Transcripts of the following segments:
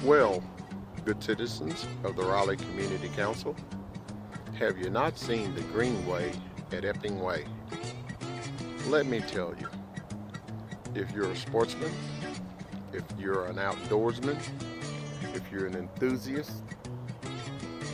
Well, good citizens of the Raleigh Community Council, have you not seen the greenway at Epping Way? Let me tell you, if you're a sportsman, if you're an outdoorsman, if you're an enthusiast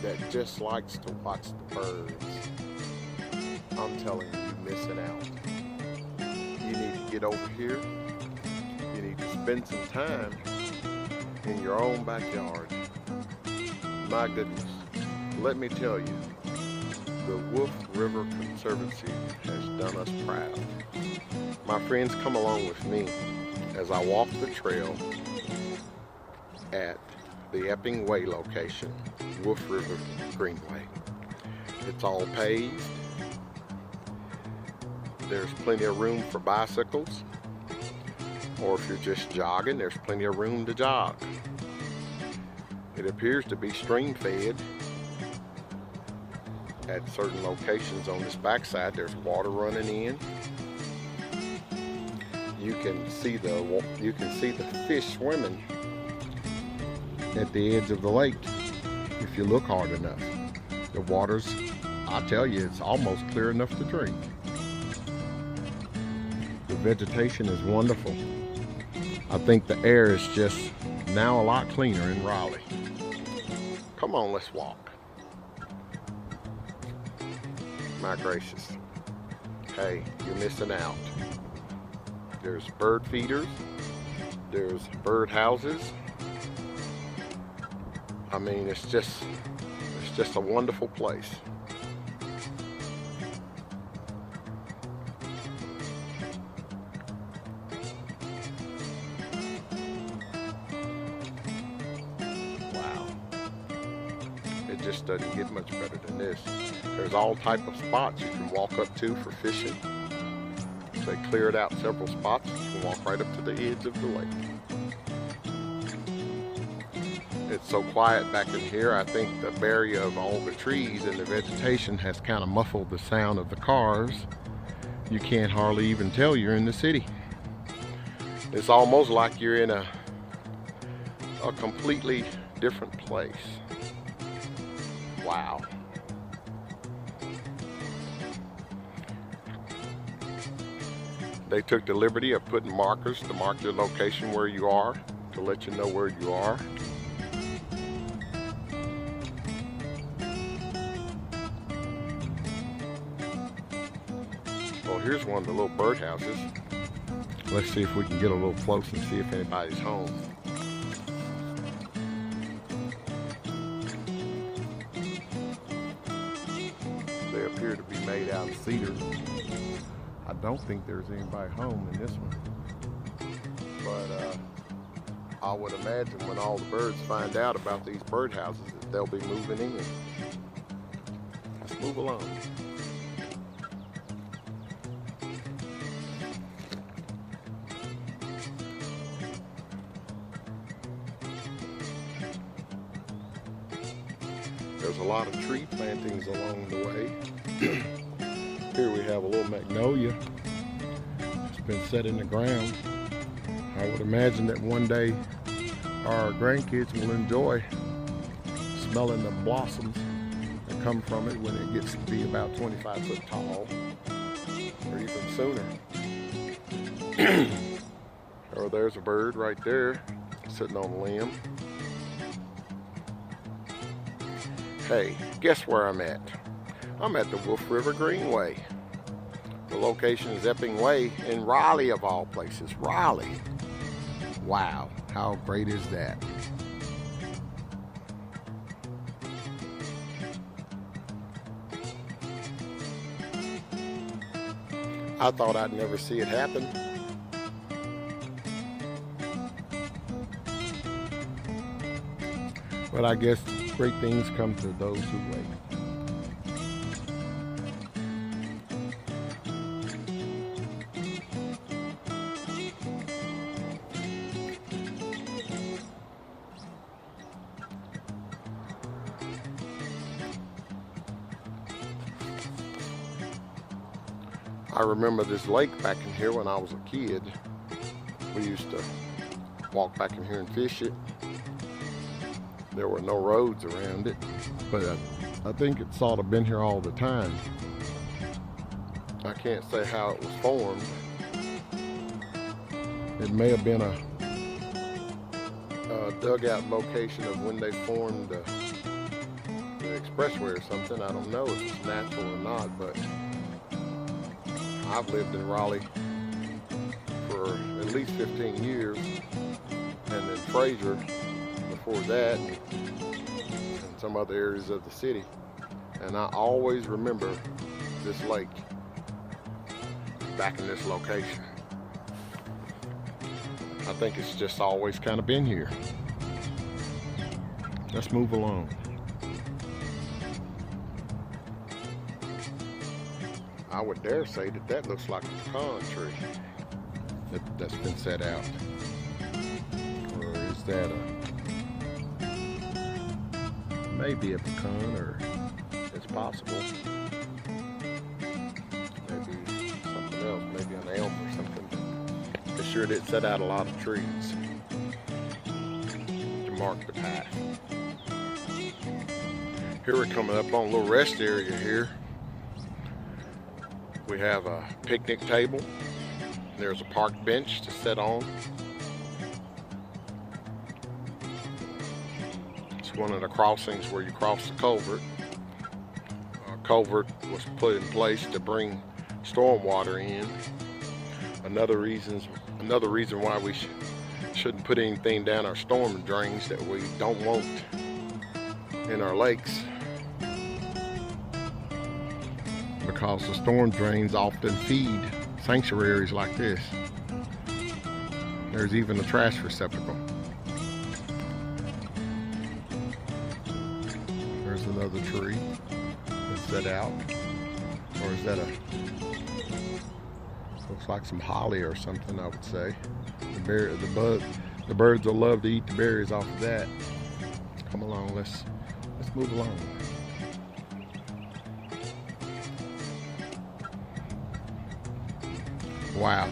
that just likes to watch the birds, I'm telling you, you're missing out. You need to get over here. You need to spend some time in your own backyard. My goodness, let me tell you, the Wolf River Conservancy has done us proud. My friends, come along with me as I walk the trail at the Epping Way location, Wolf River Greenway. It's all paved. There's plenty of room for bicycles, or if you're just jogging, there's plenty of room to jog. It appears to be stream fed. At certain locations on this backside, there's water running in. You can see the fish swimming at the edge of the lake if you look hard enough. The water's, I tell you, it's almost clear enough to drink. The vegetation is wonderful. I think the air is just now a lot cleaner in Raleigh. Come on, let's walk. My gracious. Hey, you're missing out. There's bird feeders. There's bird houses. I mean, it's just a wonderful place. Wow. It just doesn't get much better than this. There's all type of spots you can walk up to for fishing. They cleared out several spots. You can walk right up to the edge of the lake. It's so quiet back in here. I think the barrier of all the trees and the vegetation has kind of muffled the sound of the cars. You can't hardly even tell you're in the city. It's almost like you're in a completely different place. Wow. They took the liberty of putting markers to mark your location where you are, to let you know where you are. Well, here's one of the little birdhouses. Let's see if we can get a little close and see if anybody's home. They appear to be made out of cedar. I don't think there's anybody home in this one, but I would imagine when all the birds find out about these birdhouses that they'll be moving in. Let's move along. There's a lot of tree plantings along the way. Here we have a little magnolia. It's been set in the ground. I would imagine that one day our grandkids will enjoy smelling the blossoms that come from it when it gets to be about 25 foot tall, or even sooner. Oh, there's a bird right there sitting on a limb. Hey, guess where I'm at? I'm at the Wolf River Greenway. The location is Epping Way in Raleigh, of all places. Raleigh. Wow, how great is that? I thought I'd never see it happen. But I guess great things come to those who wait. I remember this lake back in here when I was a kid. We used to walk back in here and fish it. There were no roads around it, but I think it's sort of been here all the time. I can't say how it was formed. It may have been a dugout location of when they formed the expressway or something. I don't know if it's natural or not, but I've lived in Raleigh for at least 15 years, and in Fraser before that, and some other areas of the city, and I always remember this lake back in this location. I think it's just always kind of been here. Let's move along. I would dare say that that looks like a pecan tree that's been set out. Or is that maybe a pecan, or it's possible. Maybe something else, maybe an elm or something. It sure did set out a lot of trees to mark the path. Here we're coming up on a little rest area here. We have a picnic table. There's a park bench to sit on. It's one of the crossings where you cross the culvert. A culvert was put in place to bring storm water in. Another reason why we shouldn't put anything down our storm drains that we don't want in our lakes, because the storm drains often feed sanctuaries like this. There's even a trash receptacle. There's another tree that's set out. Or is that looks like some holly or something, I would say. The birds will love to eat the berries off of that. Come along, let's move along. Wow,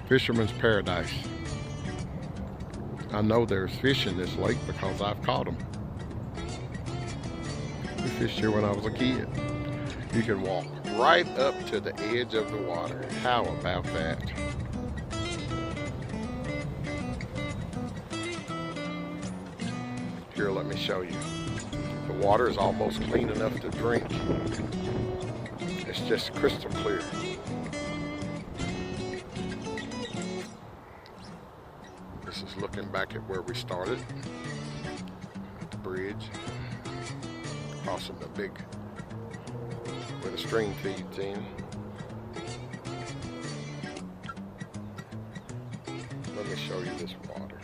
fisherman's paradise. I know there's fish in this lake because I've caught them. We fished here when I was a kid. You can walk right up to the edge of the water. How about that? Here, let me show you. The water is almost clean enough to drink. It's just crystal clear. This is looking back at where we started, at the bridge, crossing the big, where the stream feeds in. Let me show you this water.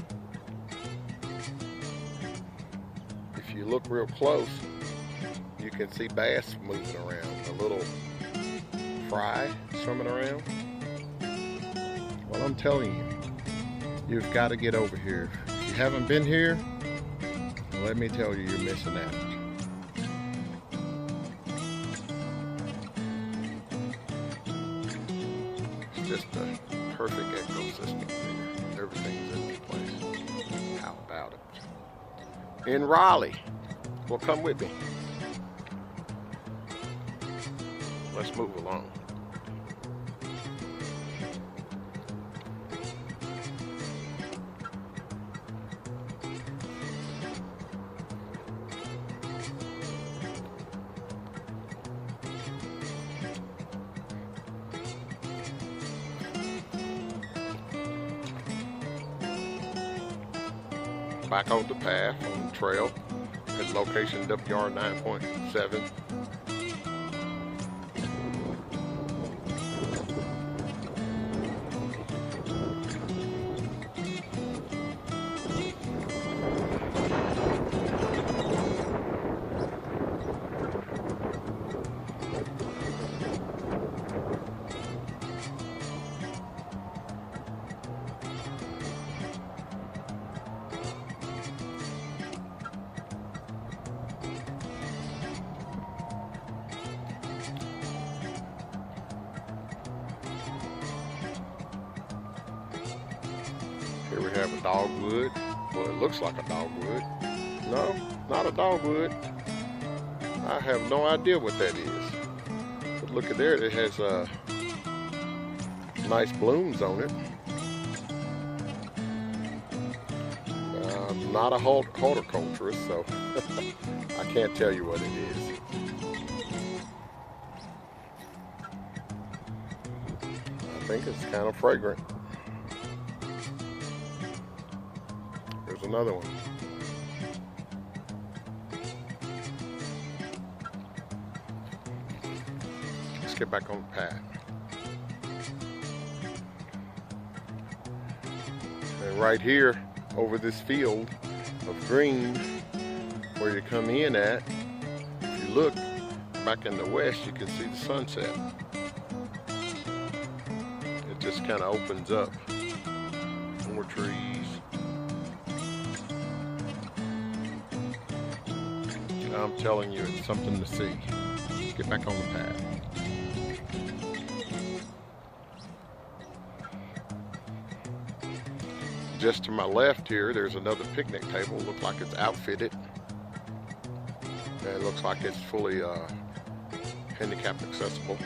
If you look real close, you can see bass moving around, a little fry swimming around. Well, I'm telling you, you've got to get over here. If you haven't been here, let me tell you, you're missing out. It's just a perfect ecosystem here. Everything's in this place. How about it? In Raleigh. Well, come with me. Let's move along. Back on the path, on the trail, at location WR 9.7. Here we have a dogwood. Well, it looks like a dogwood. No, not a dogwood. I have no idea what that is. But look at there, it has nice blooms on it. I'm not a horticulturist, so I can't tell you what it is. I think it's kind of fragrant. Here's another one. Let's get back on the path. And right here, over this field of green where you come in at, if you look back in the west, you can see the sunset. It just kind of opens up. More trees. I'm telling you, it's something to see. Let's get back on the path. Just to my left here, there's another picnic table. Looks like it's outfitted. And it looks like it's fully handicap accessible.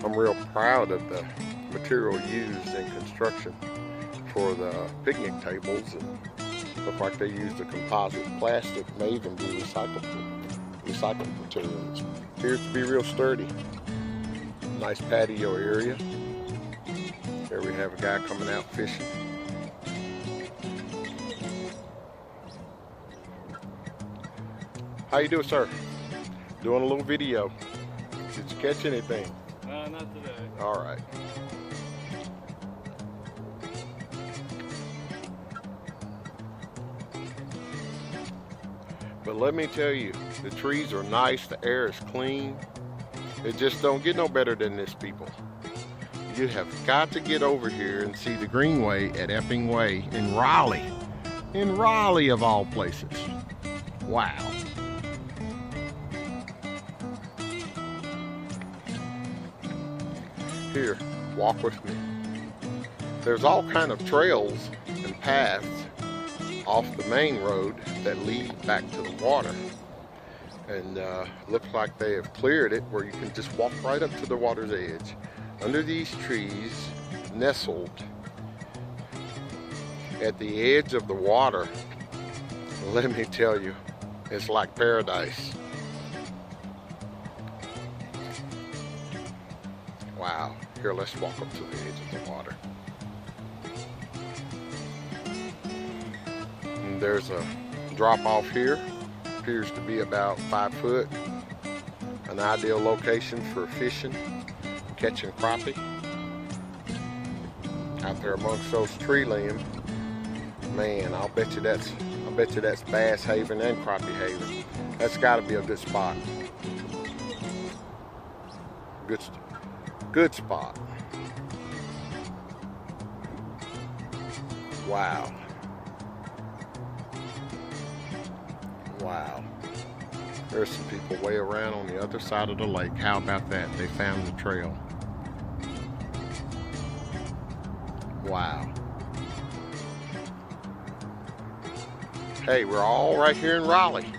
I'm real proud of the material used in construction for the picnic tables. And look like they used a composite plastic, may even be recycled materials. Appears to be real sturdy. Nice patio area. There we have a guy coming out fishing. How you doing, sir? Doing a little video. Did you catch anything? Not today. All right. But let me tell you, the trees are nice, the air is clean. It just don't get no better than this, people. You have got to get over here and see the Greenway at Epping Way in Raleigh. In Raleigh of all places. Wow. Here, walk with me. There's all kind of trails and paths off the main road that lead back to the water, and looks like they have cleared it where you can just walk right up to the water's edge under these trees, nestled at the edge of the water. Let me tell you, it's like paradise. Wow. Here, let's walk up to the edge of the water. And there's a drop off here. Appears to be about 5 foot. An ideal location for fishing, catching crappie. Out there amongst those tree limbs. Man, I'll bet you that's Bass Haven and Crappie Haven. That's got to be a good spot. Good spot. Wow. Wow. There's some people way around on the other side of the lake. How about that? They found the trail. Wow. Hey, we're all right here in Raleigh,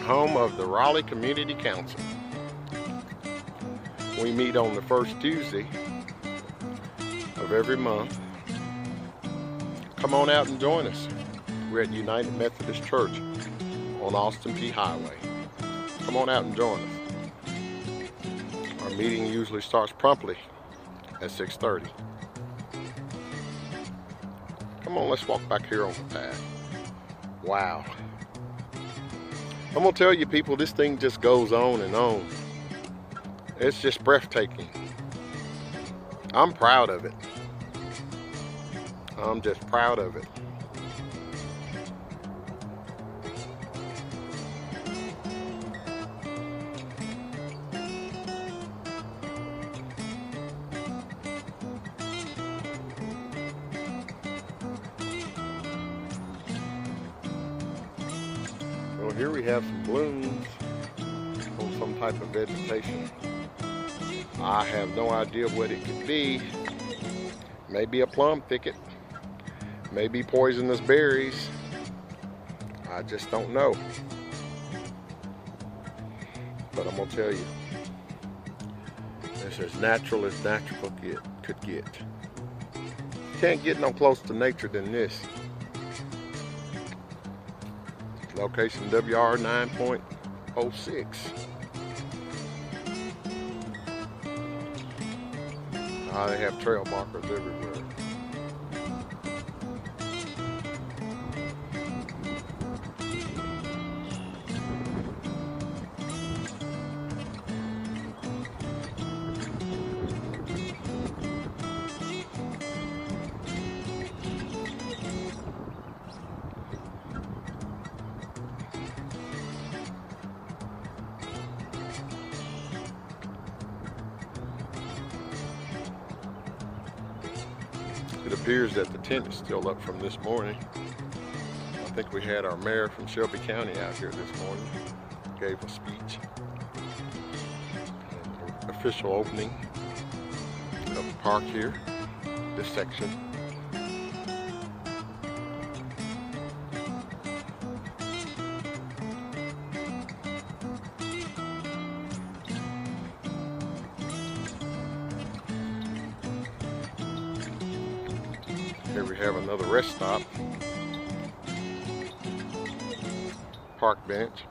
home of the Raleigh Community Council. We meet on the first Tuesday of every month. Come on out and join us. We're at United Methodist Church on Austin P Highway. Come on out and join us. Our meeting usually starts promptly at 6:30. Come on, let's walk back here on the path. Wow. I'm gonna tell you, people, this thing just goes on and on. It's just breathtaking. I'm proud of it. I'm just proud of it. Well, here we have some blooms on some type of vegetation. I have no idea what it could be. Maybe a plum thicket, maybe poisonous berries. I just don't know. But I'm gonna tell you, it's as natural as natural could get. Can't get no closer to nature than this. Location WR 9.06. They have trail markers everywhere. It appears that the tent is still up from this morning. I think we had our mayor from Shelby County out here this morning. Gave a speech. Official opening of the park here, this section. Here we have another rest stop. Park bench.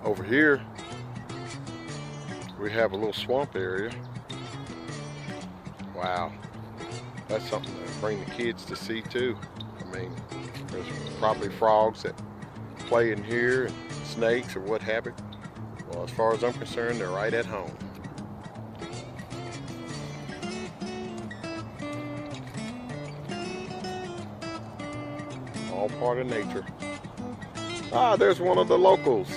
Over here, we have a little swamp area. Wow, that's something to bring the kids to see too. I mean, there's probably frogs that play in here, and snakes or what have you. Well, as far as I'm concerned, they're right at home. All part of nature. Ah, there's one of the locals.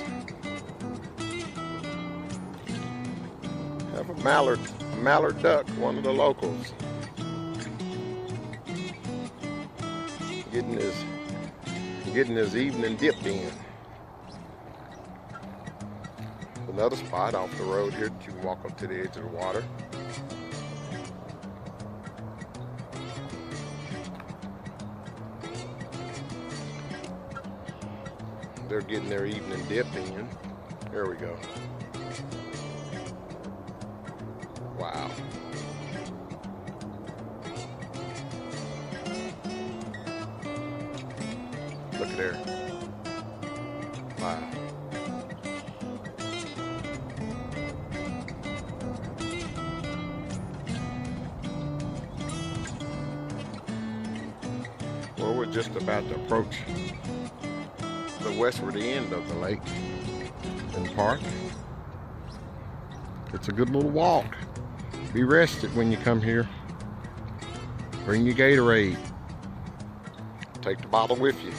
Have a mallard duck, one of the locals. Getting his evening dip in. Another spot off the road here that you can walk up to the edge of the water. They're getting their evening dip in. There we go. Wow. Look at there. Wow. Well, we're just about to approach the westward end of the lake and park. It's a good little walk. Be rested when you come here. Bring your Gatorade. Take the bottle with you.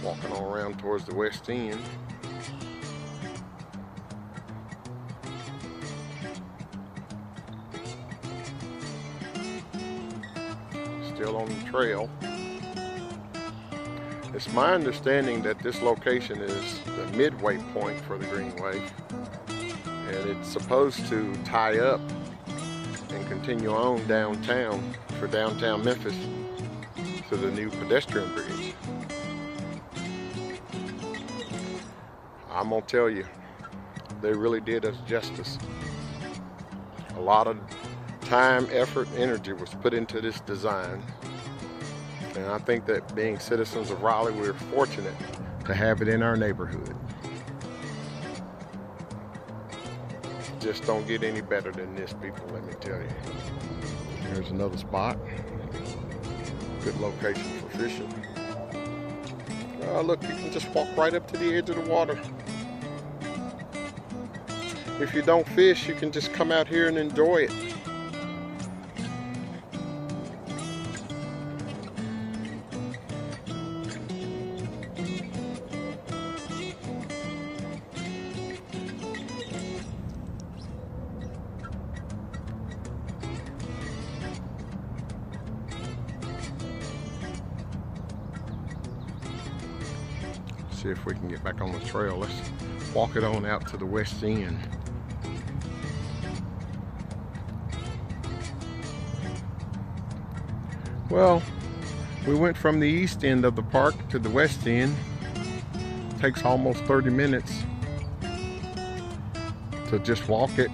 Walking all around towards the west end. Still on the trail. It's my understanding that this location is the midway point for the greenway, and it's supposed to tie up and continue on downtown for downtown Memphis to the new pedestrian bridge. I'm gonna tell you, they really did us justice. A lot of time, effort, energy was put into this design. And I think that being citizens of Raleigh, we're fortunate to have it in our neighborhood. Just don't get any better than this, people, let me tell you. Here's another spot. Good location for fishing. Look, you can just walk right up to the edge of the water. If you don't fish, you can just come out here and enjoy it. See if we can get back on the trail. Let's walk it on out to the west end. Well, we went from the east end of the park to the west end. Takes almost 30 minutes to just walk it.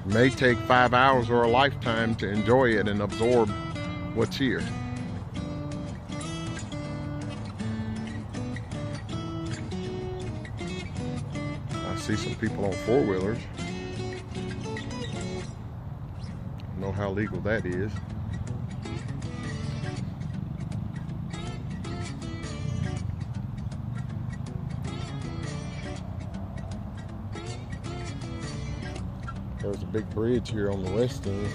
May take 5 hours or a lifetime to enjoy it and absorb what's here. I see some people on four-wheelers. Know how legal that is. There's a big bridge here on the west end.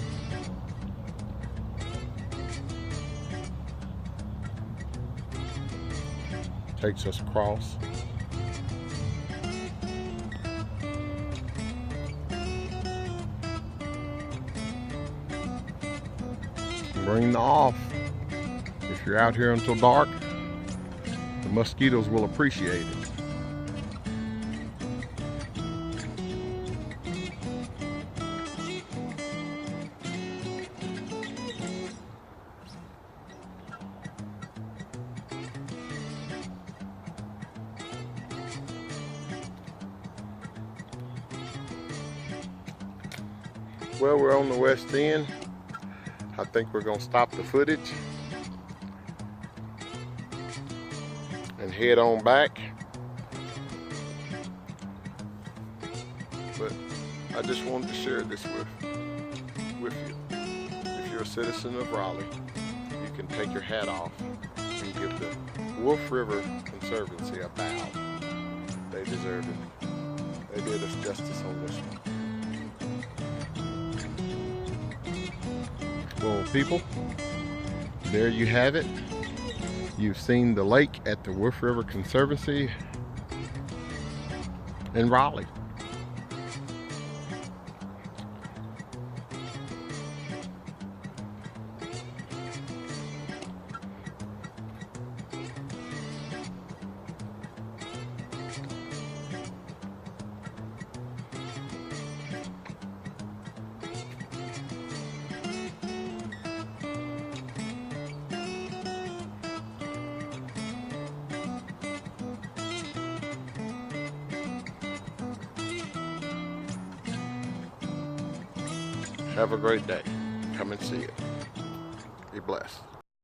Takes us across. Bring the off. If you're out here until dark, the mosquitoes will appreciate it. Well, we're on the west end. I think we're gonna stop the footage and head on back. But I just wanted to share this with you. If you're a citizen of Raleigh, you can take your hat off and give the Wolf River Conservancy a bow. They deserve it. They did us justice on this one. Well, people, there you have it. You've seen the lake at the Wolf River Conservancy in Raleigh. Have a great day. Come and see it. Be blessed.